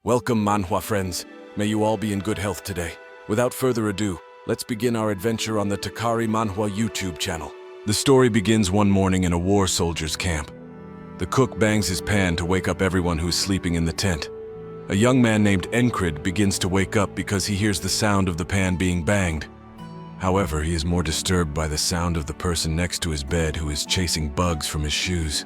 Welcome, Manhwa friends. May you all be in good health today. Without further ado, let's begin our adventure on the Takari Manhwa YouTube channel. The story begins one morning in a war soldier's camp. The cook bangs his pan to wake up everyone who's sleeping in the tent. A young man named Encrid begins to wake up because he hears the sound of the pan being banged. However, he is more disturbed by the sound of the person next to his bed who is chasing bugs from his shoes.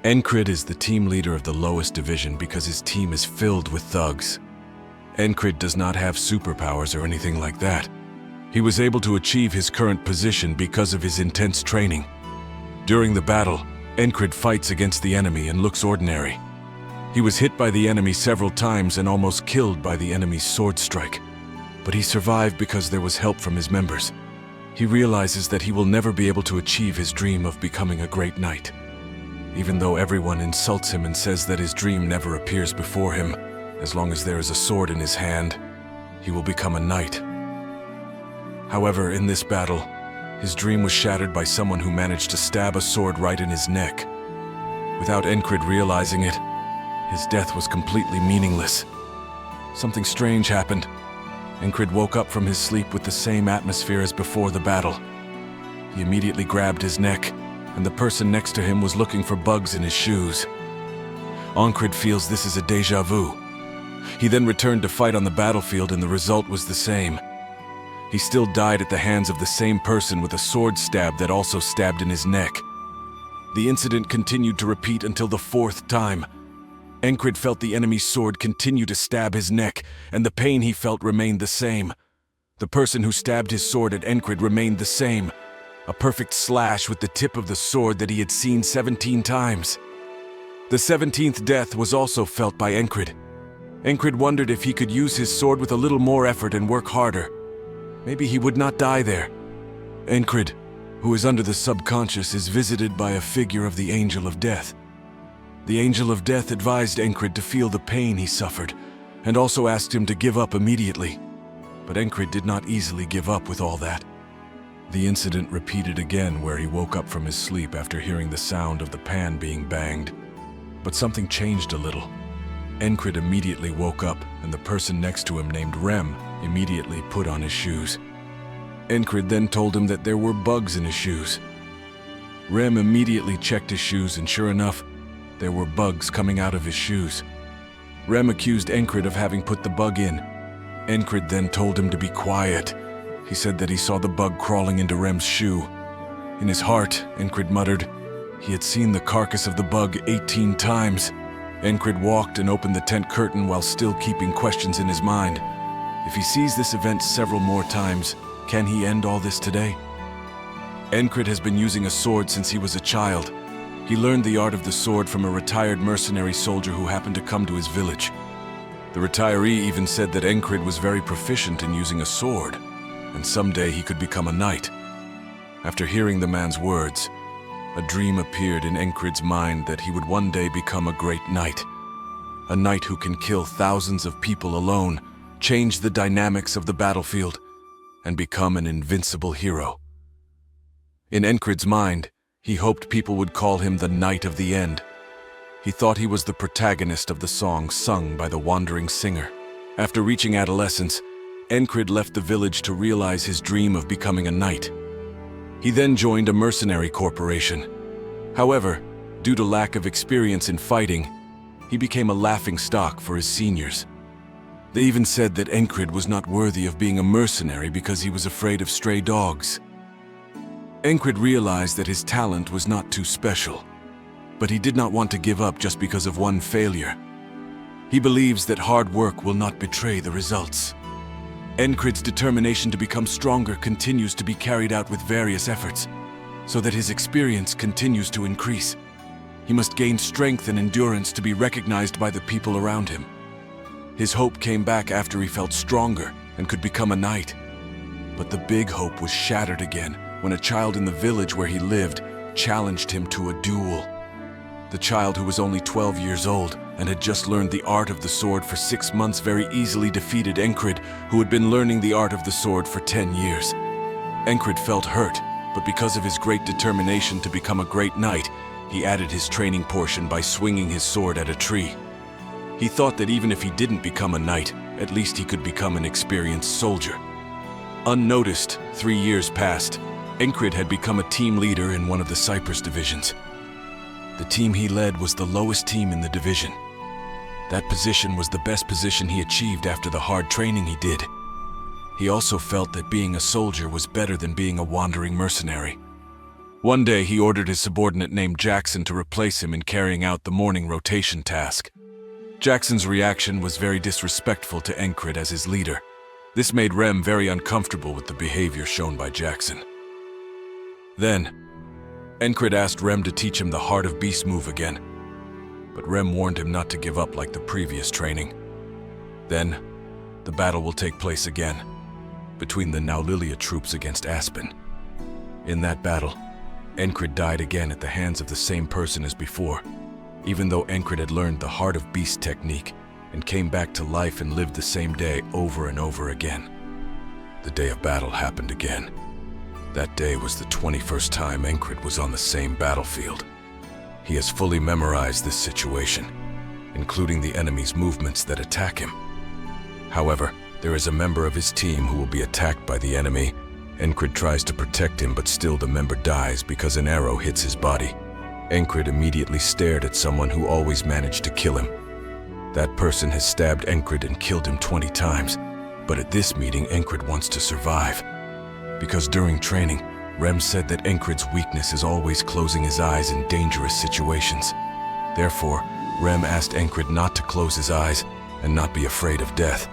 Encrid is the team leader of the lowest division because his team is filled with thugs. Encrid does not have superpowers or anything like that. He was able to achieve his current position because of his intense training. During the battle, Encrid fights against the enemy and looks ordinary. He was hit by the enemy several times and almost killed by the enemy's sword strike. But he survived because there was help from his members. He realizes that he will never be able to achieve his dream of becoming a great knight. Even though everyone insults him and says that his dream never appears before him, as long as there is a sword in his hand, he will become a knight. However, in this battle, his dream was shattered by someone who managed to stab a sword right in his neck. Without Encrid realizing it, his death was completely meaningless. Something strange happened. Encrid woke up from his sleep with the same atmosphere as before the battle. He immediately grabbed his neck, and the person next to him was looking for bugs in his shoes. Encrid feels this is a déjà vu. He then returned to fight on the battlefield and the result was the same. He still died at the hands of the same person with a sword stab that also stabbed in his neck. The incident continued to repeat until the fourth time. Encrid felt the enemy's sword continue to stab his neck, and the pain he felt remained the same. The person who stabbed his sword at Encrid remained the same. A perfect slash with the tip of the sword that he had seen 17 times. The 17th death was also felt by Encrid. Encrid wondered if he could use his sword with a little more effort and work harder. Maybe he would not die there. Encrid, who is under the subconscious, is visited by a figure of the Angel of Death. The Angel of Death advised Encrid to feel the pain he suffered, and also asked him to give up immediately. But Encrid did not easily give up with all that. The incident repeated again where he woke up from his sleep after hearing the sound of the pan being banged. But something changed a little. Encrid immediately woke up, and the person next to him named Rem immediately put on his shoes. Encrid then told him that there were bugs in his shoes. Rem immediately checked his shoes, and sure enough, there were bugs coming out of his shoes. Rem accused Encrid of having put the bug in. Encrid then told him to be quiet. He said that he saw the bug crawling into Rem's shoe. In his heart, Encrid muttered, he had seen the carcass of the bug 18 times. Encrid walked and opened the tent curtain while still keeping questions in his mind. If he sees this event several more times, can he end all this today? Encrid has been using a sword since he was a child. He learned the art of the sword from a retired mercenary soldier who happened to come to his village. The retiree even said that Encrid was very proficient in using a sword, and someday he could become a knight. After hearing the man's words, a dream appeared in Encrid's mind that he would one day become a great knight. A knight who can kill thousands of people alone, change the dynamics of the battlefield, and become an invincible hero. In Encrid's mind, he hoped people would call him the Knight of the End. He thought he was the protagonist of the song sung by the wandering singer. After reaching adolescence, Encrid left the village to realize his dream of becoming a knight. He then joined a mercenary corporation. However, due to lack of experience in fighting, he became a laughingstock for his seniors. They even said that Encrid was not worthy of being a mercenary because he was afraid of stray dogs. Encrid realized that his talent was not too special, but he did not want to give up just because of one failure. He believes that hard work will not betray the results. Encrid's determination to become stronger continues to be carried out with various efforts, so that his experience continues to increase. He must gain strength and endurance to be recognized by the people around him. His hope came back after he felt stronger and could become a knight. But the big hope was shattered again when a child in the village where he lived challenged him to a duel. The child, who was only 12 years old and had just learned the art of the sword for 6 months, very easily defeated Encrid, who had been learning the art of the sword for 10 years. Encrid felt hurt, but because of his great determination to become a great knight, he added his training portion by swinging his sword at a tree. He thought that even if he didn't become a knight, at least he could become an experienced soldier. Unnoticed, 3 years passed. Encrid had become a team leader in one of the Cyprus divisions. The team he led was the lowest team in the division. That position was the best position he achieved after the hard training he did. He also felt that being a soldier was better than being a wandering mercenary. One day he ordered his subordinate named Jackson to replace him in carrying out the morning rotation task. Jackson's reaction was very disrespectful to Encrid as his leader. This made Rem very uncomfortable with the behavior shown by Jackson. Then, Encrid asked Rem to teach him the Heart of Beast move again, but Rem warned him not to give up like the previous training. Then, the battle will take place again, between the Naulilia troops against Aspen. In that battle, Encrid died again at the hands of the same person as before, even though Encrid had learned the Heart of Beast technique and came back to life and lived the same day over and over again. The day of battle happened again. That day was the 21st time Encrid was on the same battlefield. He has fully memorized this situation, including the enemy's movements that attack him. However, there is a member of his team who will be attacked by the enemy. Encrid tries to protect him, but still the member dies because an arrow hits his body. Encrid immediately stared at someone who always managed to kill him. That person has stabbed Encrid and killed him 20 times, but at this meeting Encrid wants to survive. Because during training, Rem said that Encrid's weakness is always closing his eyes in dangerous situations. Therefore, Rem asked Encrid not to close his eyes and not be afraid of death.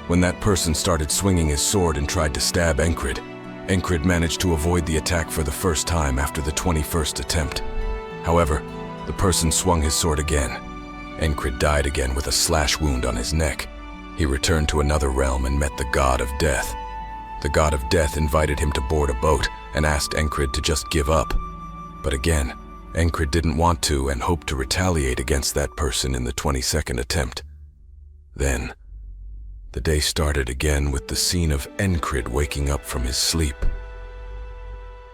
When that person started swinging his sword and tried to stab Encrid, Encrid managed to avoid the attack for the first time after the 21st attempt. However, the person swung his sword again. Encrid died again with a slash wound on his neck. He returned to another realm and met the God of Death. The God of Death invited him to board a boat and asked Encrid to just give up. But again, Encrid didn't want to and hoped to retaliate against that person in the 22nd attempt. Then, the day started again with the scene of Encrid waking up from his sleep.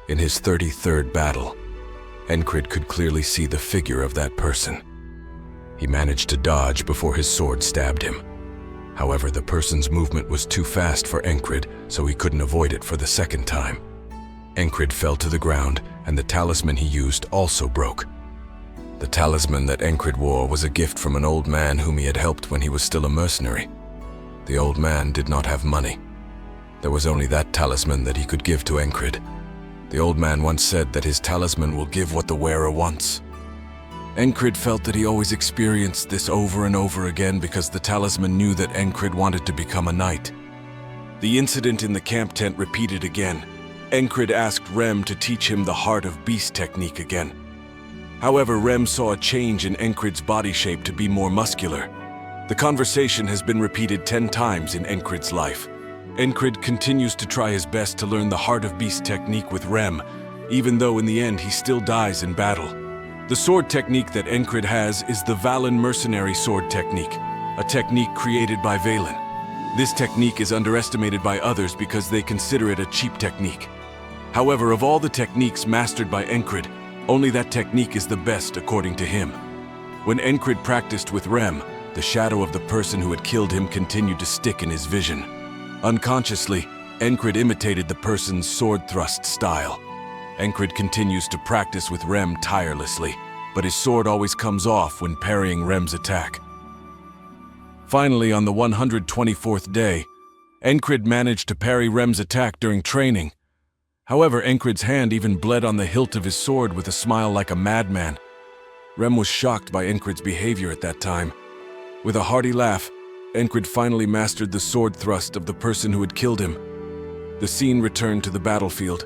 In his 33rd battle, Encrid could clearly see the figure of that person. He managed to dodge before his sword stabbed him. However, the person's movement was too fast for Encrid, so he couldn't avoid it for the second time. Encrid fell to the ground, and the talisman he used also broke. The talisman that Encrid wore was a gift from an old man whom he had helped when he was still a mercenary. The old man did not have money. There was only that talisman that he could give to Encrid. The old man once said that his talisman will give what the wearer wants. Encrid felt that he always experienced this over and over again because the talisman knew that Encrid wanted to become a knight. The incident in the camp tent repeated again. Encrid asked Rem to teach him the Heart of Beast technique again. However, Rem saw a change in Encrid's body shape to be more muscular. The conversation has been repeated 10 times in Encrid's life. Encrid continues to try his best to learn the Heart of Beast technique with Rem, even though in the end he still dies in battle. The sword technique that Encrid has is the Valen mercenary sword technique, a technique created by Valen. This technique is underestimated by others because they consider it a cheap technique. However, of all the techniques mastered by Encrid, only that technique is the best according to him. When Encrid practiced with Rem, the shadow of the person who had killed him continued to stick in his vision. Unconsciously, Encrid imitated the person's sword thrust style. Encrid continues to practice with Rem tirelessly, but his sword always comes off when parrying Rem's attack. Finally, on the 124th day, Encrid managed to parry Rem's attack during training. However, Encrid's hand even bled on the hilt of his sword with a smile like a madman. Rem was shocked by Encrid's behavior at that time. With a hearty laugh, Encrid finally mastered the sword thrust of the person who had killed him. The scene returned to the battlefield.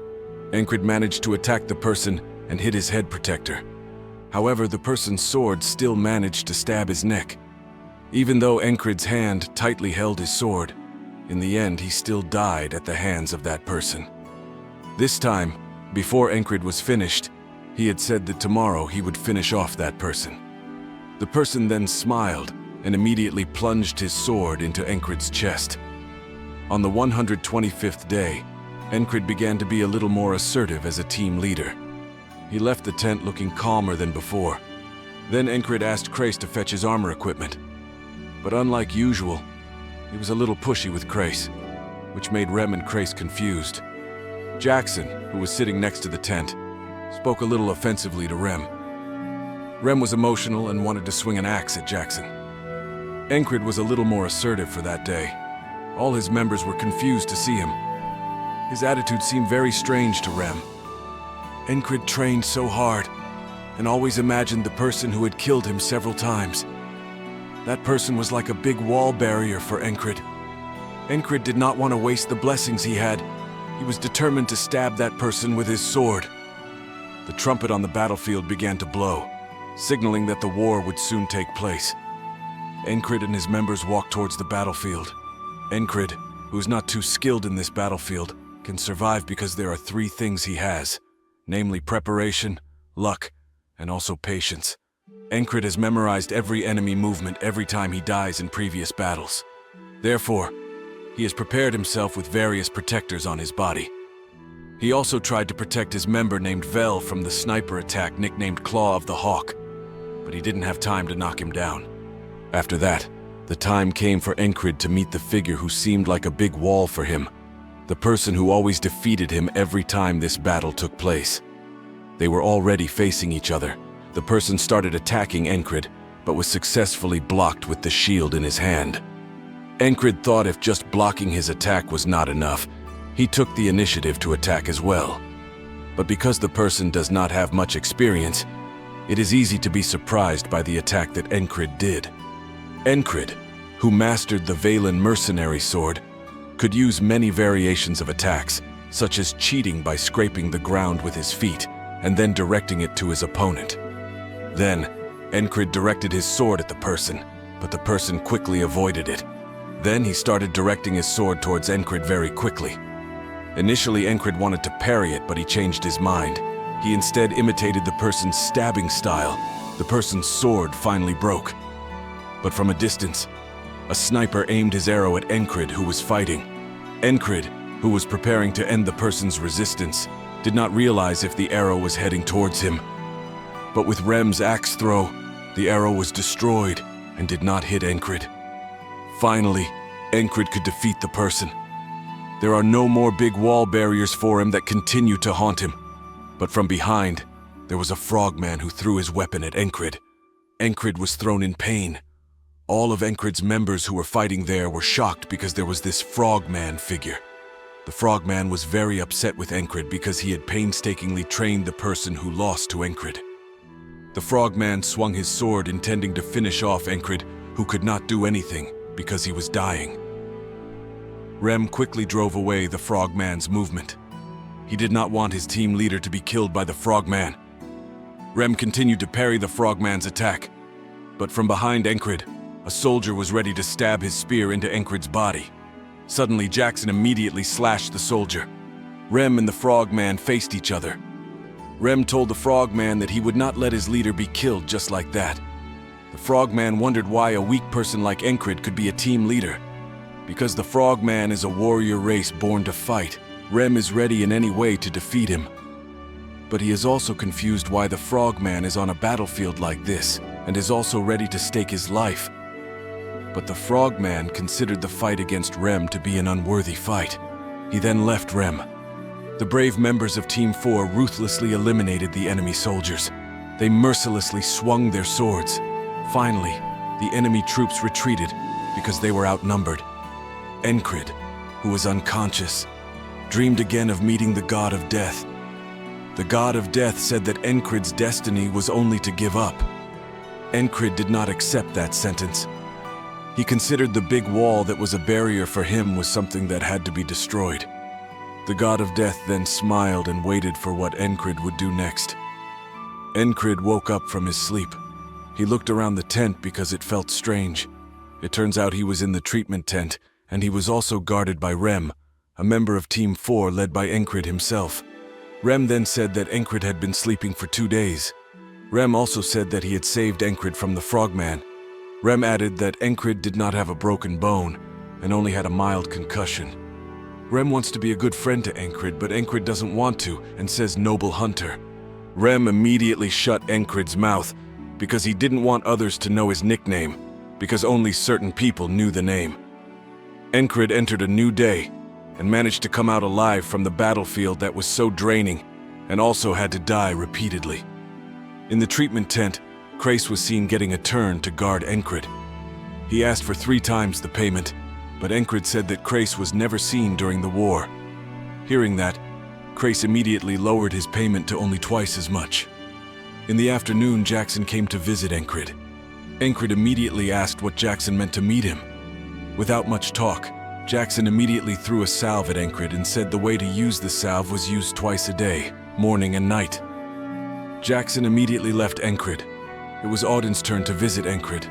Encrid managed to attack the person and hit his head protector. However, the person's sword still managed to stab his neck. Even though Encrid's hand tightly held his sword, in the end he still died at the hands of that person. This time, before Encrid was finished, he had said that tomorrow he would finish off that person. The person then smiled and immediately plunged his sword into Encrid's chest. On the 125th day, Encrid began to be a little more assertive as a team leader. He left the tent looking calmer than before. Then Encrid asked Krace to fetch his armor equipment. But unlike usual, he was a little pushy with Grace, which made Rem and Grace confused. Jackson, who was sitting next to the tent, spoke a little offensively to Rem. Rem was emotional and wanted to swing an axe at Jackson. Encred was a little more assertive for that day. All his members were confused to see him. His attitude seemed very strange to Rem. Encred trained so hard and always imagined the person who had killed him several times. That person was like a big wall barrier for Encred. Encred did not want to waste the blessings he had. He was determined to stab that person with his sword. The trumpet on the battlefield began to blow, signaling that the war would soon take place. Encred and his members walked towards the battlefield. Encred, who is not too skilled in this battlefield, can survive because there are 3 things he has, namely preparation, luck, and also patience. Encred has memorized every enemy movement every time he dies in previous battles. Therefore, he has prepared himself with various protectors on his body. He also tried to protect his member named Vel from the sniper attack nicknamed Claw of the Hawk, but he didn't have time to knock him down. After that, the time came for Encred to meet the figure who seemed like a big wall for him, the person who always defeated him every time this battle took place. They were already facing each other. The person started attacking Encred, but was successfully blocked with the shield in his hand. Encred thought if just blocking his attack was not enough, he took the initiative to attack as well. But because the person does not have much experience, it is easy to be surprised by the attack that Encred did. Encred, who mastered the Valen mercenary sword, could use many variations of attacks, such as cheating by scraping the ground with his feet and then directing it to his opponent. Then, Encred directed his sword at the person, but the person quickly avoided it. Then he started directing his sword towards Encred very quickly. Initially, Encred wanted to parry it, but he changed his mind. He instead imitated the person's stabbing style. The person's sword finally broke. But from a distance, a sniper aimed his arrow at Encred, who was fighting. Encred, who was preparing to end the person's resistance, did not realize if the arrow was heading towards him. But with Rem's axe throw, the arrow was destroyed and did not hit Encred. Finally, Encred could defeat the person. There are no more big wall barriers for him that continue to haunt him. But from behind, there was a frogman who threw his weapon at Encred. Encred was thrown in pain. All of Encred's members who were fighting there were shocked because there was this frogman figure. The frogman was very upset with Encred because he had painstakingly trained the person who lost to Encred. The frogman swung his sword intending to finish off Encred, who could not do anything because he was dying. Rem quickly drove away the frogman's movement. He did not want his team leader to be killed by the frogman. Rem continued to parry the frogman's attack, but from behind Encred, a soldier was ready to stab his spear into Encred's body. Suddenly, Jackson immediately slashed the soldier. Rem and the frogman faced each other. Rem told the frogman that he would not let his leader be killed just like that. The frogman wondered why a weak person like Encred could be a team leader. Because the frogman is a warrior race born to fight, Rem is ready in any way to defeat him. But he is also confused why the frogman is on a battlefield like this and is also ready to stake his life. But the frogman considered the fight against Rem to be an unworthy fight. He then left Rem. The brave members of Team 4 ruthlessly eliminated the enemy soldiers. They mercilessly swung their swords. Finally, the enemy troops retreated because they were outnumbered. Encred, who was unconscious, dreamed again of meeting the god of death. The god of death said that Encred's destiny was only to give up. Encred did not accept that sentence. He considered the big wall that was a barrier for him was something that had to be destroyed. The god of death then smiled and waited for what Encred would do next. Encred woke up from his sleep. He looked around the tent because it felt strange. It turns out he was in the treatment tent, and he was also guarded by Rem, a member of Team 4 led by Encred himself. Rem then said that Encred had been sleeping for 2 days. Rem also said that he had saved Encred from the frogman. Rem added that Encred did not have a broken bone and only had a mild concussion. Rem wants to be a good friend to Encred, but Encred doesn't want to and says noble hunter. Rem immediately shut Encred's mouth because he didn't want others to know his nickname, because only certain people knew the name. Encrid entered a new day and managed to come out alive from the battlefield that was so draining and also had to die repeatedly. In the treatment tent, Krace was seen getting a turn to guard Encrid. He asked for 3 times the payment, but Encrid said that Krace was never seen during the war. Hearing that, Krace immediately lowered his payment to only twice as much. In the afternoon, Jackson came to visit Encrid. Encrid immediately asked what Jackson meant to meet him. Without much talk, Jackson immediately threw a salve at Encrid and said the way to use the salve was used twice a day, morning and night. Jackson immediately left Encrid. It was Auden's turn to visit Encrid.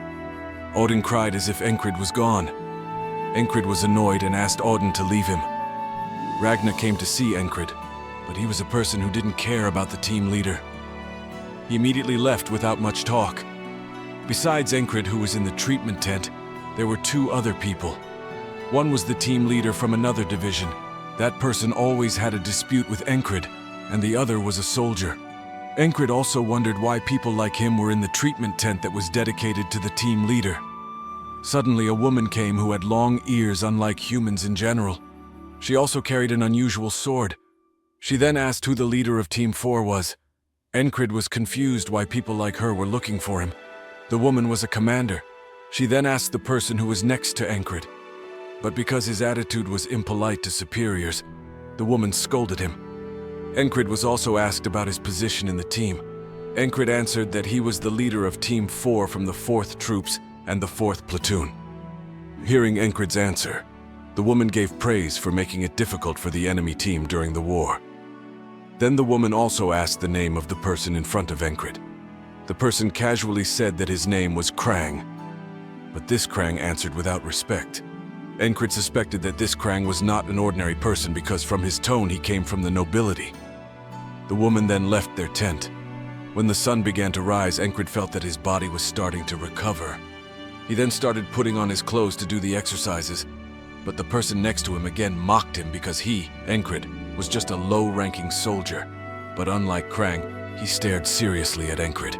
Auden cried as if Encrid was gone. Encrid was annoyed and asked Auden to leave him. Ragnar came to see Encrid, but he was a person who didn't care about the team leader. He immediately left without much talk. Besides Encrid, who was in the treatment tent, there were 2 other people. One was the team leader from another division. That person always had a dispute with Encrid, and the other was a soldier. Encrid also wondered why people like him were in the treatment tent that was dedicated to the team leader. Suddenly, a woman came who had long ears unlike humans in general. She also carried an unusual sword. She then asked who the leader of Team 4 was. Encrid was confused why people like her were looking for him. The woman was a commander. She then asked the person who was next to Encrid. But because his attitude was impolite to superiors, the woman scolded him. Encrid was also asked about his position in the team. Encrid answered that he was the leader of Team 4 from the 4th Troops and the 4th Platoon. Hearing Encrid's answer, the woman gave praise for making it difficult for the enemy team during the war. Then the woman also asked the name of the person in front of Encrid. The person casually said that his name was Krang, but this Krang answered without respect. Encrid suspected that this Krang was not an ordinary person because from his tone he came from the nobility. The woman then left their tent. When the sun began to rise, Encrid felt that his body was starting to recover. He then started putting on his clothes to do the exercises, but the person next to him again mocked him because he, Encrid, was just a low-ranking soldier. But unlike Krang, he stared seriously at Encrid.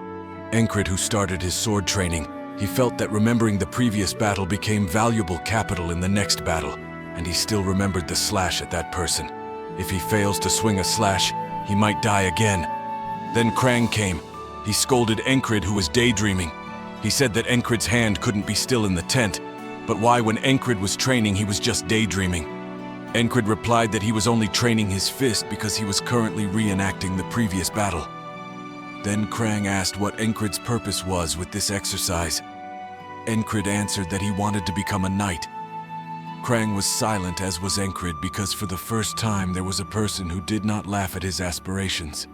Encrid, who started his sword training, he felt that remembering the previous battle became valuable capital in the next battle, and he still remembered the slash at that person. If he fails to swing a slash, he might die again. Then Krang came. He scolded Encrid, who was daydreaming. He said that Encrid's hand couldn't be still in the tent, but why when Encrid was training he was just daydreaming? Encrid replied that he was only training his fist because he was currently reenacting the previous battle. Then Krang asked what Encrid's purpose was with this exercise. Encrid answered that he wanted to become a knight. Krang was silent, as was Encrid, because for the first time there was a person who did not laugh at his aspirations.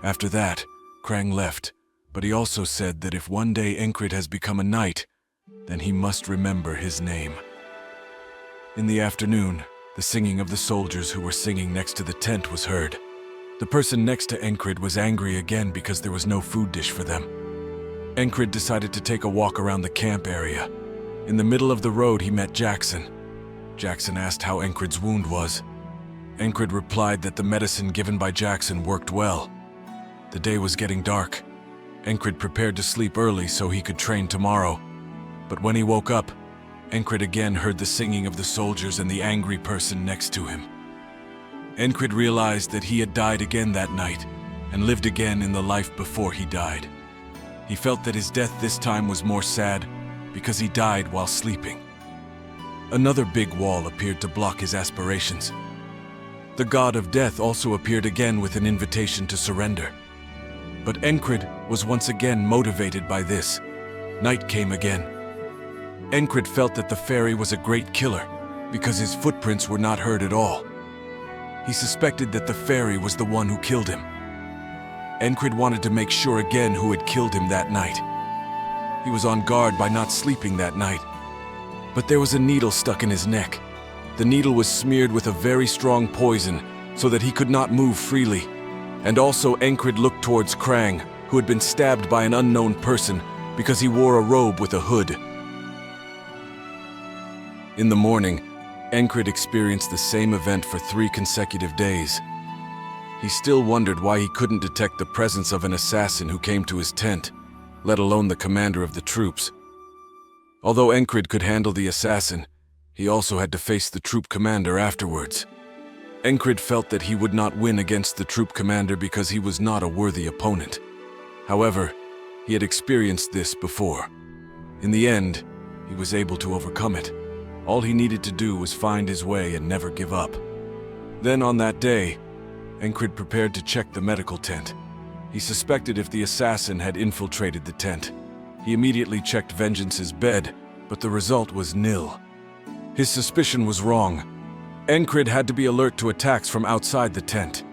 After that, Krang left, but he also said that if one day Encrid has become a knight, then he must remember his name. In the afternoon, the singing of the soldiers who were singing next to the tent was heard. The person next to Encrid was angry again because there was no food dish for them. Encrid decided to take a walk around the camp area. In the middle of the road, he met Jackson. Jackson asked how Encrid's wound was. Encrid replied that the medicine given by Jackson worked well. The day was getting dark. Encrid prepared to sleep early so he could train tomorrow. But when he woke up, Encrid again heard the singing of the soldiers and the angry person next to him. Encrid realized that he had died again that night and lived again in the life before he died. He felt that his death this time was more sad because he died while sleeping. Another big wall appeared to block his aspirations. The god of death also appeared again with an invitation to surrender. But Encrid was once again motivated by this. Night came again. Encrid felt that the fairy was a great killer because his footprints were not heard at all. He suspected that the fairy was the one who killed him. Encrid wanted to make sure again who had killed him that night. He was on guard by not sleeping that night. But there was a needle stuck in his neck. The needle was smeared with a very strong poison so that he could not move freely. And also Encrid looked towards Krang, who had been stabbed by an unknown person because he wore a robe with a hood. In the morning, Encrid experienced the same event for 3 consecutive days. He still wondered why he couldn't detect the presence of an assassin who came to his tent, let alone the commander of the troops. Although Encrid could handle the assassin, he also had to face the troop commander afterwards. Encrid felt that he would not win against the troop commander because he was not a worthy opponent. However, he had experienced this before. In the end, he was able to overcome it. All he needed to do was find his way and never give up. Then on that day, Encrid prepared to check the medical tent. He suspected if the assassin had infiltrated the tent. He immediately checked Vengeance's bed, but the result was nil. His suspicion was wrong. Encrid had to be alert to attacks from outside the tent.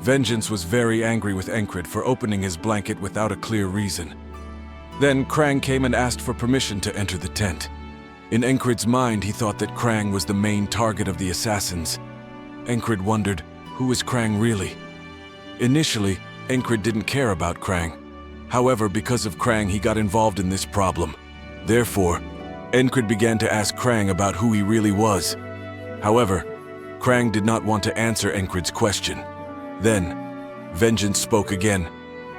Vengeance was very angry with Encrid for opening his blanket without a clear reason. Then Krang came and asked for permission to enter the tent. In Encrid's mind, he thought that Krang was the main target of the assassins. Encrid wondered, who is Krang really? Initially, Encrid didn't care about Krang. However, because of Krang, he got involved in this problem. Therefore, Encrid began to ask Krang about who he really was. However, Krang did not want to answer Encrid's question. Then, Vengeance spoke again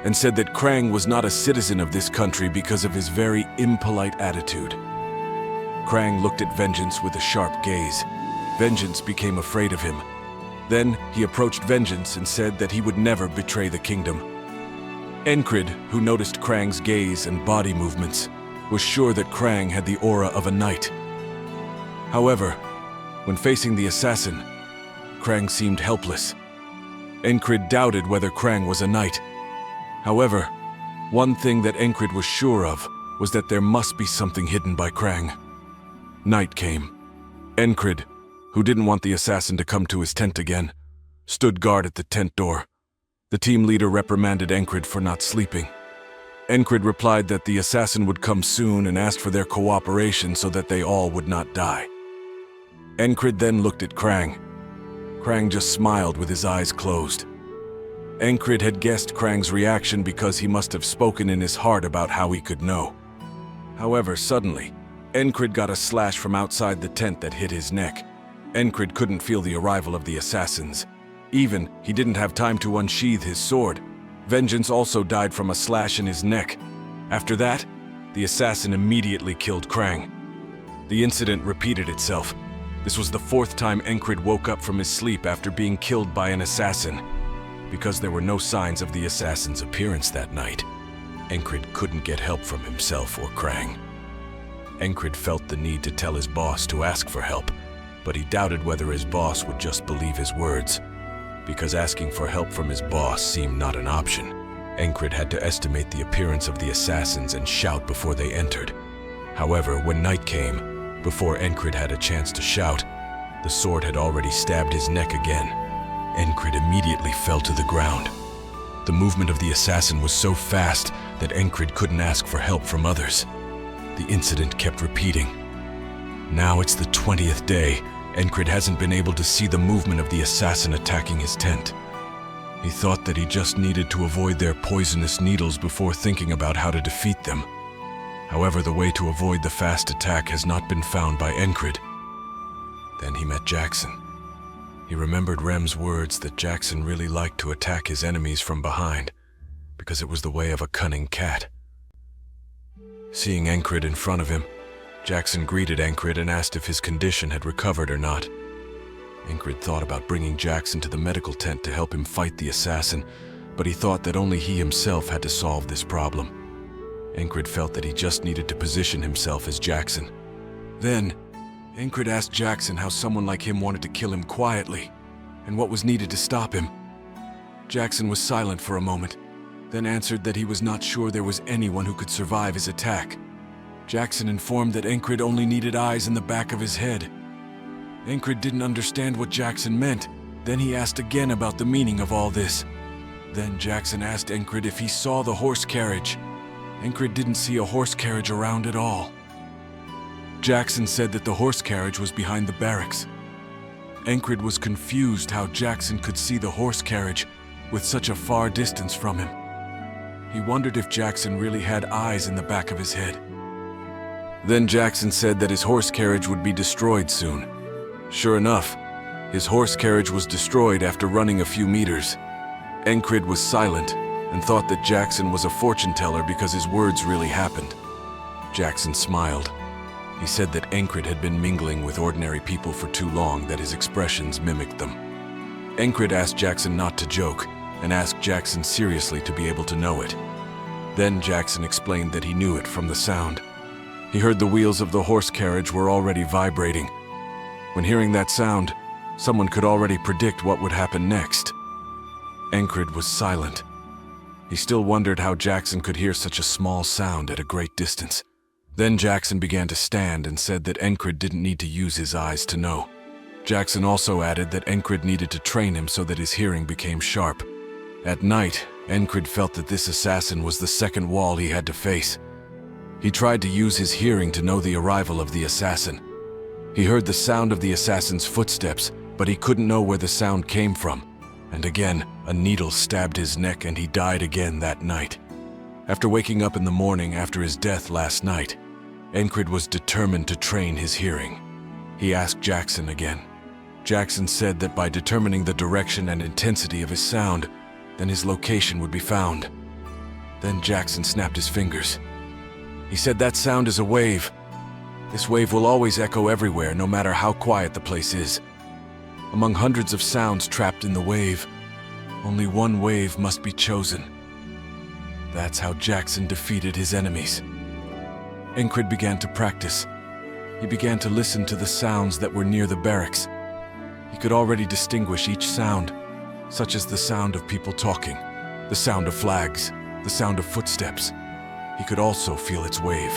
and said that Krang was not a citizen of this country because of his very impolite attitude. Krang looked at Vengeance with a sharp gaze. Vengeance became afraid of him. Then he approached Vengeance and said that he would never betray the kingdom. Encrid, who noticed Krang's gaze and body movements, was sure that Krang had the aura of a knight. However, when facing the assassin, Krang seemed helpless. Encrid doubted whether Krang was a knight. However, one thing that Encrid was sure of was that there must be something hidden by Krang. Night came. Encrid, who didn't want the assassin to come to his tent again, stood guard at the tent door. The team leader reprimanded Encrid for not sleeping. Encrid replied that the assassin would come soon and asked for their cooperation so that they all would not die. Encrid then looked at Krang. Krang just smiled with his eyes closed. Encrid had guessed Krang's reaction because he must have spoken in his heart about how he could know. However, suddenly, Encrid got a slash from outside the tent that hit his neck. Encrid couldn't feel the arrival of the assassins. Even, he didn't have time to unsheath his sword. Vengeance also died from a slash in his neck. After that, the assassin immediately killed Krang. The incident repeated itself. This was the fourth time Encrid woke up from his sleep after being killed by an assassin. Because there were no signs of the assassin's appearance that night, Encrid couldn't get help from himself or Krang. Encrid felt the need to tell his boss to ask for help, but he doubted whether his boss would just believe his words. Because asking for help from his boss seemed not an option, Encrid had to estimate the appearance of the assassins and shout before they entered. However, when night came, before Encrid had a chance to shout, the sword had already stabbed his neck again. Encrid immediately fell to the ground. The movement of the assassin was so fast that Encrid couldn't ask for help from others. The incident kept repeating. Now it's the 20th day. Encrid hasn't been able to see the movement of the assassin attacking his tent. He thought that he just needed to avoid their poisonous needles before thinking about how to defeat them. However, the way to avoid the fast attack has not been found by Encrid. Then he met Jackson. He remembered Rem's words that Jackson really liked to attack his enemies from behind, because it was the way of a cunning cat. Seeing Encrid in front of him, Jackson greeted Encrid and asked if his condition had recovered or not. Encrid thought about bringing Jackson to the medical tent to help him fight the assassin, but he thought that only he himself had to solve this problem. Encrid felt that he just needed to position himself as Jackson. Then, Encrid asked Jackson how someone like him wanted to kill him quietly, and what was needed to stop him. Jackson was silent for a moment, then answered that he was not sure there was anyone who could survive his attack. Jackson informed that Encrid only needed eyes in the back of his head. Encrid didn't understand what Jackson meant. Then he asked again about the meaning of all this. Then Jackson asked Encrid if he saw the horse carriage. Encrid didn't see a horse carriage around at all. Jackson said that the horse carriage was behind the barracks. Encrid was confused how Jackson could see the horse carriage with such a far distance from him. He wondered if Jackson really had eyes in the back of his head. Then Jackson said that his horse carriage would be destroyed soon. Sure enough, his horse carriage was destroyed after running a few meters. Encrid was silent and thought that Jackson was a fortune teller because his words really happened. Jackson smiled. He said that Encrid had been mingling with ordinary people for too long that his expressions mimicked them. Encrid asked Jackson not to joke, and asked Jackson seriously to be able to know it. Then Jackson explained that he knew it from the sound. He heard the wheels of the horse carriage were already vibrating. When hearing that sound, someone could already predict what would happen next. Encrid was silent. He still wondered how Jackson could hear such a small sound at a great distance. Then Jackson began to stand and said that Encrid didn't need to use his eyes to know. Jackson also added that Encrid needed to train him so that his hearing became sharp. At night, Encrid felt that this assassin was the second wall he had to face. He tried to use his hearing to know the arrival of the assassin. He heard the sound of the assassin's footsteps, but he couldn't know where the sound came from. And again, a needle stabbed his neck and he died again that night. After waking up in the morning after his death last night, Encrid was determined to train his hearing. He asked Jackson again. Jackson said that by determining the direction and intensity of his sound, then his location would be found. Then Jackson snapped his fingers. He said that sound is a wave. This wave will always echo everywhere, no matter how quiet the place is. Among hundreds of sounds trapped in the wave, only one wave must be chosen. That's how Jackson defeated his enemies. Encrid began to practice. He began to listen to the sounds that were near the barracks. He could already distinguish each sound, such as the sound of people talking, the sound of flags, the sound of footsteps. He could also feel its wave.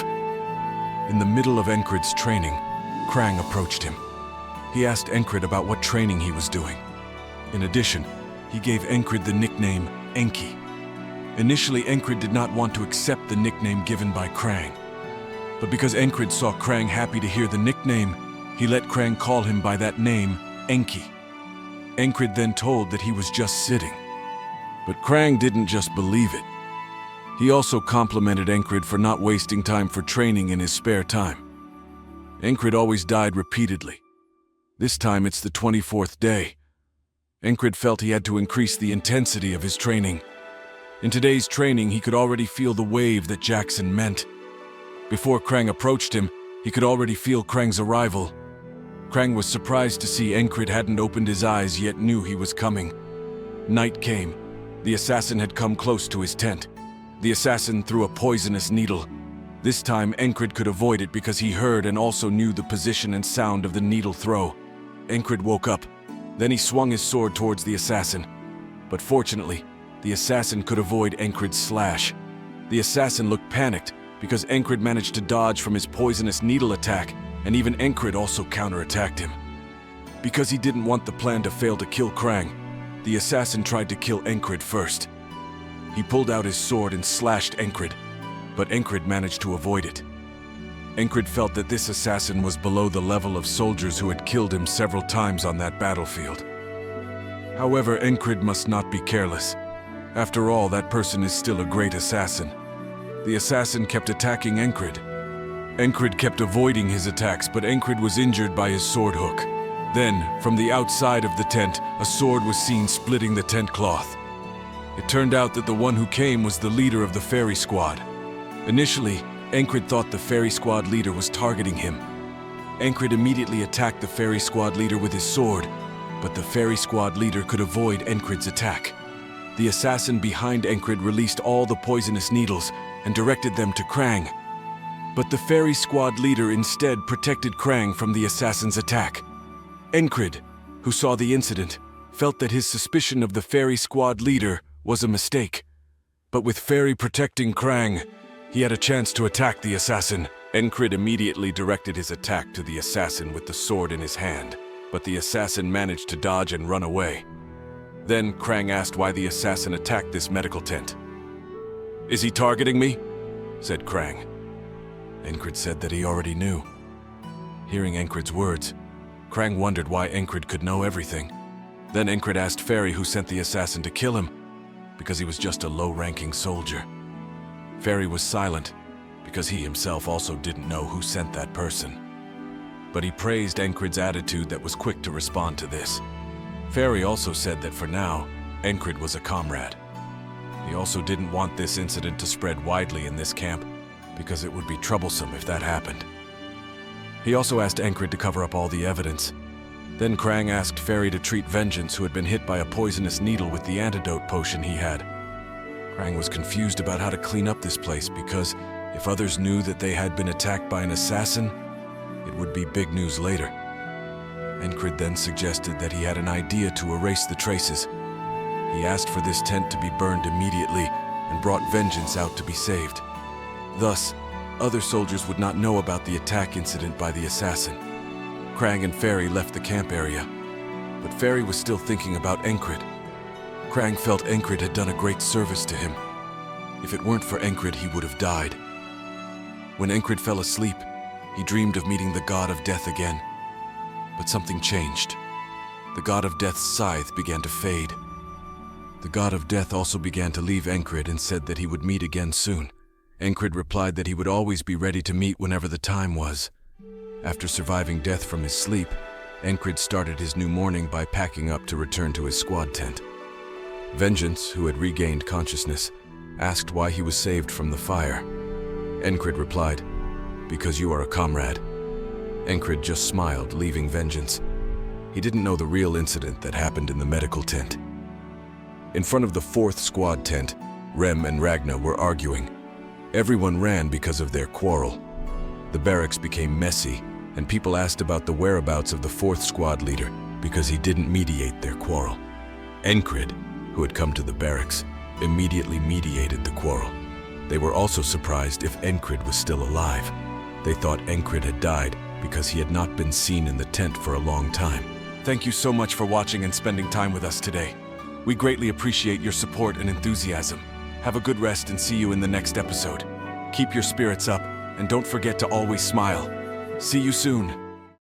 In the middle of Encrid's training, Krang approached him. He asked Encrid about what training he was doing. In addition, he gave Encrid the nickname Enki. Initially, Encrid did not want to accept the nickname given by Krang. But because Encrid saw Krang happy to hear the nickname, he let Krang call him by that name, Enki. Encrid then told that he was just sitting. But Krang didn't just believe it. He also complimented Encrid for not wasting time for training in his spare time. Encrid always died repeatedly. This time it's the 24th day. Encrid felt he had to increase the intensity of his training. In today's training, he could already feel the wave that Jackson meant. Before Krang approached him, he could already feel Krang's arrival. Krang was surprised to see Encrid hadn't opened his eyes yet knew he was coming. Night came. The assassin had come close to his tent. The assassin threw a poisonous needle. This time, Encrid could avoid it because he heard and also knew the position and sound of the needle throw. Encrid woke up. Then he swung his sword towards the assassin. But fortunately, the assassin could avoid Encrid's slash. The assassin looked panicked because Encrid managed to dodge from his poisonous needle attack, and even Encrid also counterattacked him. Because he didn't want the plan to fail to kill Krang, the assassin tried to kill Encrid first. He pulled out his sword and slashed Encrid, but Encrid managed to avoid it. Encrid felt that this assassin was below the level of soldiers who had killed him several times on that battlefield. However, Encrid must not be careless. After all, that person is still a great assassin. The assassin kept attacking Encrid. Encrid kept avoiding his attacks, but Encrid was injured by his sword hook. Then, from the outside of the tent, a sword was seen splitting the tent cloth. It turned out that the one who came was the leader of the fairy squad. Initially, Encrid thought the fairy squad leader was targeting him. Encrid immediately attacked the fairy squad leader with his sword, but the fairy squad leader could avoid Encrid's attack. The assassin behind Encrid released all the poisonous needles and directed them to Krang. But the fairy squad leader instead protected Krang from the assassin's attack. Encrid, who saw the incident, felt that his suspicion of the fairy squad leader was a mistake. But with Fairy protecting Krang, he had a chance to attack the assassin. Encrid immediately directed his attack to the assassin with the sword in his hand, but the assassin managed to dodge and run away. Then Krang asked why the assassin attacked this medical tent. "Is he targeting me?" said Krang. Encrid said that he already knew. Hearing Encrid's words, Krang wondered why Encrid could know everything. Then Encrid asked Fairy who sent the assassin to kill him, because he was just a low-ranking soldier. Fairy was silent, because he himself also didn't know who sent that person. But he praised Encrid's attitude that was quick to respond to this. Fairy also said that for now, Encrid was a comrade. He also didn't want this incident to spread widely in this camp, because it would be troublesome if that happened. He also asked Encred to cover up all the evidence. Then Krang asked Fairy to treat Vengeance, who had been hit by a poisonous needle with the antidote potion he had. Krang was confused about how to clean up this place because if others knew that they had been attacked by an assassin, it would be big news later. Encred then suggested that he had an idea to erase the traces. He asked for this tent to be burned immediately and brought Vengeance out to be saved. Thus, other soldiers would not know about the attack incident by the assassin. Krang and Fairy left the camp area, but Fairy was still thinking about Encred. Krang felt Encred had done a great service to him. If it weren't for Encred, he would have died. When Encred fell asleep, he dreamed of meeting the god of death again. But something changed. The god of death's scythe began to fade. The god of death also began to leave Encred and said that he would meet again soon. Encred replied that he would always be ready to meet whenever the time was. After surviving death from his sleep, Encred started his new morning by packing up to return to his squad tent. Vengeance, who had regained consciousness, asked why he was saved from the fire. Encred replied, "Because you are a comrade." Encred just smiled, leaving Vengeance. He didn't know the real incident that happened in the medical tent. In front of the 4th squad tent, Rem and Ragna were arguing. Everyone ran because of their quarrel. The barracks became messy, and people asked about the whereabouts of the 4th squad leader because he didn't mediate their quarrel. Encred, who had come to the barracks, immediately mediated the quarrel. They were also surprised if Encred was still alive. They thought Encred had died because he had not been seen in the tent for a long time. Thank you so much for watching and spending time with us today. We greatly appreciate your support and enthusiasm. Have a good rest and see you in the next episode. Keep your spirits up and don't forget to always smile. See you soon.